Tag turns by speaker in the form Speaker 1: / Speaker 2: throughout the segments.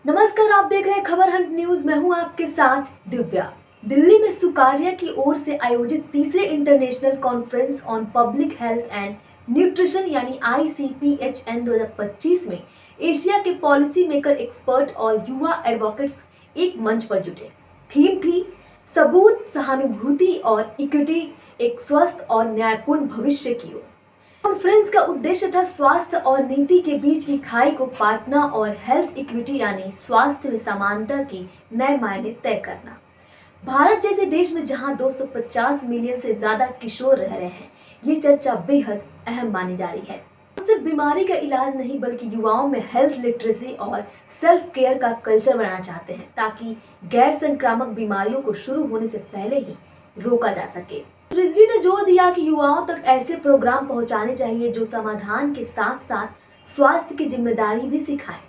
Speaker 1: नमस्कार, आप देख रहे हैं खबर हंट न्यूज। मैं हूं आपके साथ दिव्या। दिल्ली में सुकार्या की ओर से आयोजित तीसरे international conference on public health and nutrition यानी ICPHN 2025 में एशिया के पॉलिसी मेकर, एक्सपर्ट और युवा एडवोकेट्स एक मंच पर जुटे। थीम थी सबूत, सहानुभूति और इक्विटी, एक स्वस्थ और न्यायपूर्ण भविष्य की ओर। कॉन्फ्रेंस का उद्देश्य था स्वास्थ्य और नीति के बीच की खाई को पाटना और हेल्थ इक्विटी यानी स्वास्थ्य में समानता के नए मायने तय करना। भारत जैसे देश में जहां 250 मिलियन से ज्यादा किशोर रह रहे हैं, ये चर्चा बेहद अहम मानी जा रही है। सिर्फ बीमारी का इलाज नहीं बल्कि युवाओं में हेल्थ लिटरेसी और सेल्फ केयर का कल्चर बनाना चाहते हैं, ताकि गैर संक्रामक बीमारियों को शुरू होने से पहले ही रोका जा सके। रिजवी ने जोर दिया कि युवाओं तक ऐसे प्रोग्राम पहुंचाने चाहिए जो समाधान के साथ साथ स्वास्थ्य की जिम्मेदारी भी सिखाएं।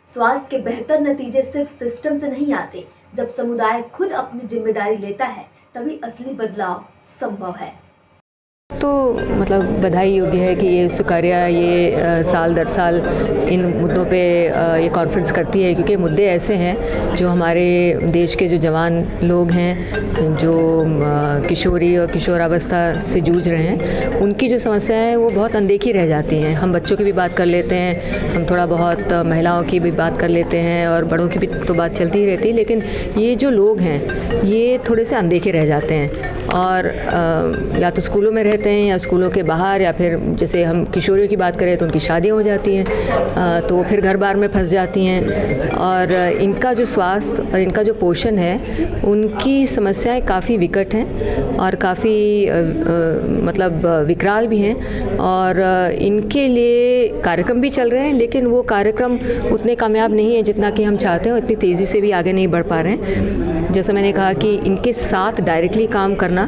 Speaker 1: स्वास्थ्य के बेहतर नतीजे सिर्फ सिस्टम से नहीं आते, जब समुदाय खुद अपनी जिम्मेदारी लेता है तभी असली बदलाव संभव है।
Speaker 2: तो मतलब बधाई योग्य है कि ये सुकार्या ये साल दर साल इन मुद्दों पे ये कॉन्फ्रेंस करती है, क्योंकि मुद्दे ऐसे हैं जो हमारे देश के जो जवान लोग हैं, जो किशोरी और किशोरावस्था से जूझ रहे हैं, उनकी जो समस्याएं हैं वो बहुत अनदेखी रह जाती हैं। हम बच्चों की भी बात कर लेते हैं, हम थोड़ा बहुत महिलाओं की भी बात कर लेते हैं और बड़ों की भी तो बात चलती ही रहती है, लेकिन ये जो लोग हैं ये थोड़े से अनदेखे रह जाते हैं और या तो स्कूलों में रहते हैं या स्कूलों के बाहर, या फिर जैसे हम किशोरियों की बात करें तो उनकी शादियां हो जाती हैं, तो वो फिर घर बार में फंस जाती हैं और इनका जो स्वास्थ्य और इनका जो पोषण है, उनकी समस्याएं काफ़ी विकट हैं और काफ़ी मतलब विकराल भी हैं और इनके लिए कार्यक्रम भी चल रहे हैं, लेकिन वो कार्यक्रम उतने कामयाब नहीं है जितना कि हम चाहते हैं, इतनी तेज़ी से भी आगे नहीं बढ़ पा रहे हैं। जैसे मैंने कहा कि इनके साथ डायरेक्टली काम करना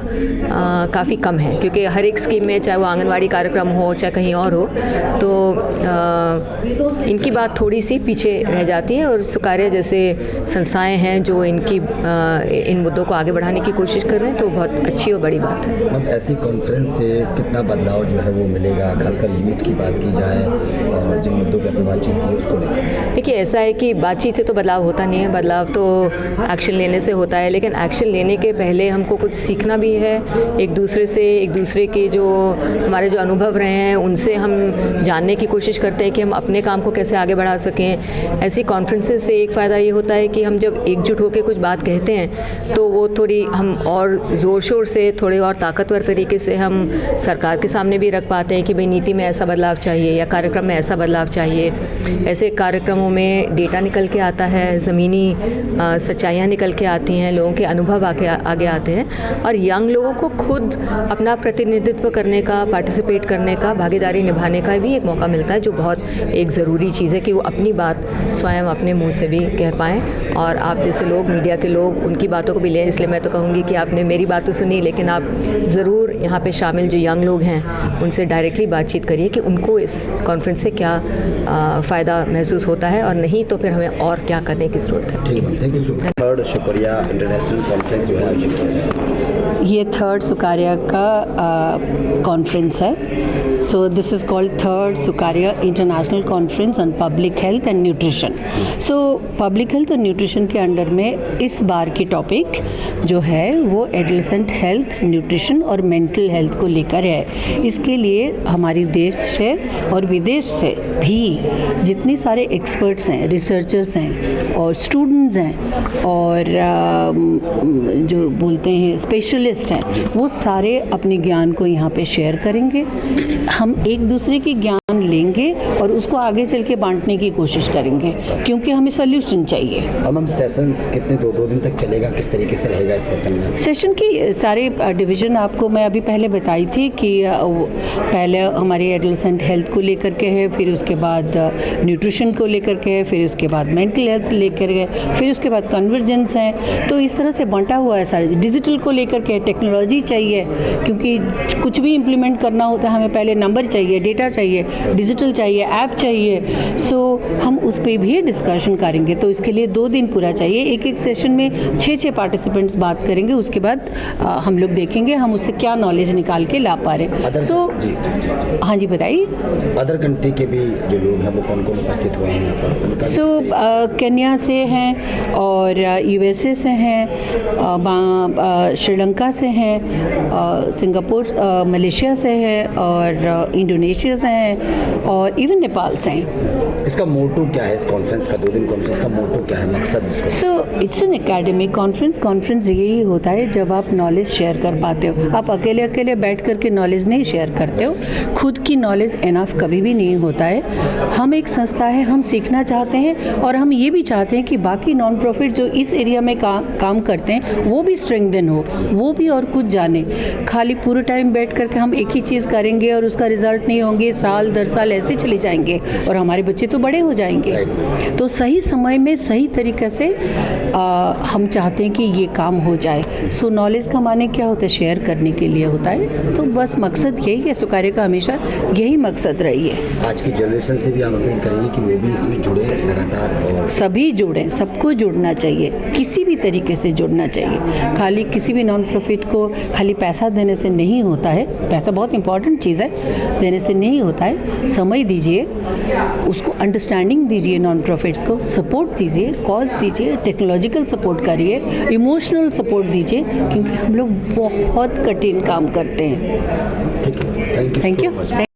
Speaker 2: काफ़ी कम है, क्योंकि हर एक स्कीम में, चाहे वो आंगनवाड़ी कार्यक्रम हो चाहे कहीं और हो, तो इनकी बात थोड़ी सी पीछे रह जाती है और सुकार्या जैसे संस्थाएं हैं जो इनकी इन मुद्दों को आगे बढ़ाने की कोशिश कर रहे हैं, तो बहुत अच्छी और बड़ी बात है।
Speaker 3: अब ऐसी कॉन्फ्रेंस से कितना बदलाव जो है वो मिलेगा, खासकर यूथ की बात की जाए और जिन मुद्दों पर बातचीत की उसको लेकर?
Speaker 2: देखिए, ऐसा है कि बातचीत से तो बदलाव होता नहीं है, बदलाव तो एक्शन लेने से होता है, लेकिन एक्शन लेने के पहले हमको कुछ सीखना भी है एक दूसरे से। एक दूसरे के जो हमारे जो अनुभव रहे हैं उनसे हम जानने की कोशिश करते हैं कि हम अपने काम को कैसे आगे बढ़ा सकें। ऐसी कॉन्फ्रेंसेस से एक फ़ायदा ये होता है कि हम जब एकजुट होकर कुछ बात कहते हैं तो वो थोड़ी हम और ज़ोर शोर से, थोड़े और ताकतवर तरीके से हम सरकार के सामने भी रख पाते हैं कि भाई नीति में ऐसा बदलाव चाहिए या कार्यक्रम में ऐसा बदलाव चाहिए। ऐसे कार्यक्रमों में डेटा निकल के आता है, ज़मीनी सच्चाइयाँ निकल के आती हैं, लोगों के अनुभव आगे आते हैं और यंग लोगों को खुद अपना प्रतिनिधित्व करने का, पार्टिसिपेट करने का, भागीदारी निभाने का भी एक मौका मिलता है, जो बहुत एक ज़रूरी चीज़ है कि वो अपनी बात स्वयं अपने मुंह से भी कह पाएँ। और आप जैसे लोग, मीडिया के लोग, उनकी बातों को भी लें। इसलिए मैं तो कहूँगी कि आपने मेरी बात तो सुनी, लेकिन आप ज़रूर यहाँ पे शामिल जो यंग लोग हैं उनसे डायरेक्टली बातचीत करिए कि उनको इस कॉन्फ्रेंस से क्या फ़ायदा महसूस होता है और नहीं तो फिर हमें और क्या करने की ज़रूरत है।
Speaker 3: ठीक है, thank you. Third Sukarya international conference जो है आयोजित किया है,
Speaker 4: ये थर्ड सुकार्या का कॉन्फ्रेंस है। So this is called third Sukarya international conference on public health and nutrition. So public health और न्यूट्रिशन के अंडर में इस बार की टॉपिक जो है वो एडोलेसेंट हेल्थ, न्यूट्रिशन और मेंटल हेल्थ को लेकर है। इसके लिए हमारे देश से और विदेश से भी जितने सारे एक्सपर्ट्स हैं, रिसर्चर्स हैं और स्टूडेंट्स हैं और जो बोलते हैं स्पेशलिस्ट हैं, वो सारे अपने ज्ञान को यहाँ पे शेयर करेंगे। हम एक दूसरे की ज्ञान लेंगे और उसको आगे चल के बांटने की कोशिश करेंगे, क्योंकि हमें सोल्यूशन चाहिए।
Speaker 3: हम सेशंस कितने दो दिन तक चलेगा, किस तरीके से रहेगा इस सेशन में?
Speaker 4: सेशन की सारे डिवीज़न आपको मैं अभी पहले बताई थी कि पहले हमारे एडोलेसेंट हेल्थ को लेकर के है, फिर उसके बाद न्यूट्रिशन को लेकर के है, फिर उसके बाद मेंटल हेल्थ लेकर के, फिर उसके बाद कन्वर्जेंस हैं। तो इस तरह से बंटा हुआ है सारे। डिजिटल को लेकर के टेक्नोलॉजी चाहिए, क्योंकि कुछ भी इम्प्लीमेंट करना होता है हमें पहले नंबर चाहिए, डेटा चाहिए, डिजिटल चाहिए, ऐप चाहिए, सो हम उस पर भी डिस्कशन करेंगे। तो इसके लिए 2 दिन पूरा चाहिए। एक एक सेशन में 6 पार्टिसिपेंट्स बात करेंगे, उसके बाद हम लोग देखेंगे हम उससे क्या नॉलेज निकाल के ला पा रहे हैं। सो हाँ जी, बताइए।
Speaker 3: अदर कंट्री के भी जो लोग हैं वो कौन कौन उपस्थित हुए हैं यहाँ पर?
Speaker 4: सो केन्या से हैं और यूएसए से हैं, श्रीलंका से हैं, सिंगापुर, मलेशिया से हैं और इंडोनेशिया से हैं और इवन नेपाल से हैं।
Speaker 3: इसका मोटो क्या है? इस कॉन्फ्रेंस का 2 दिन कॉन्फ्रेंस का मोटो क्या है, मकसद इसका?
Speaker 4: So it's an academic conference. Conference यही होता है जब आप नॉलेज शेयर कर पाते हो। आप अकेले अकेले बैठ कर के नॉलेज नहीं शेयर करते हो। खुद की नॉलेज इनफ कभी भी नहीं होता है। हम एक संस्था है, हम सीखना चाहते हैं और हम ये भी चाहते हैं कि बाकी नॉन प्रॉफिट जो इस एरिया में काम करते हैं वो भी स्ट्रेंथन हो, वो भी और कुछ जाने। खाली पूरे टाइम बैठ करके हम एक ही चीज़ करेंगे और उसका रिजल्ट नहीं होंगे, साल दर साल ऐसे चले जाएंगे और हमारे बच्चे तो बड़े हो जाएंगे। तो सही समय में सही तरीके से हम चाहते हैं कि ये काम हो जाए। सो नॉलेज कमाने क्या होता है, शेयर करने के लिए होता है। तो बस मकसद यही है, सुकार्य का हमेशा यही मकसद रही है।
Speaker 3: आज की जनरेशन से भी हम अपील करेंगे कि वो भी इसमें जुड़े लगातार, और
Speaker 4: सभी जुड़ें, सबको जुड़ना चाहिए, किसी भी तरीके से जुड़ना चाहिए। खाली किसी भी नॉन प्रॉफिट को खाली पैसा देने से नहीं होता है। पैसा बहुत इंपॉर्टेंट चीज़ है, देने से नहीं होता है। समय दीजिए, उसको अंडरस्टैंडिंग दीजिए, नॉन प्रॉफिट्स को सपोर्ट दीजिए, कॉज दीजिए, टेक्नोलॉजिकल सपोर्ट करिए, इमोशनल सपोर्ट दीजिए, क्योंकि हम लोग बहुत कठिन काम करते हैं।
Speaker 3: ठीक है, थैंक यू।
Speaker 4: Thank you.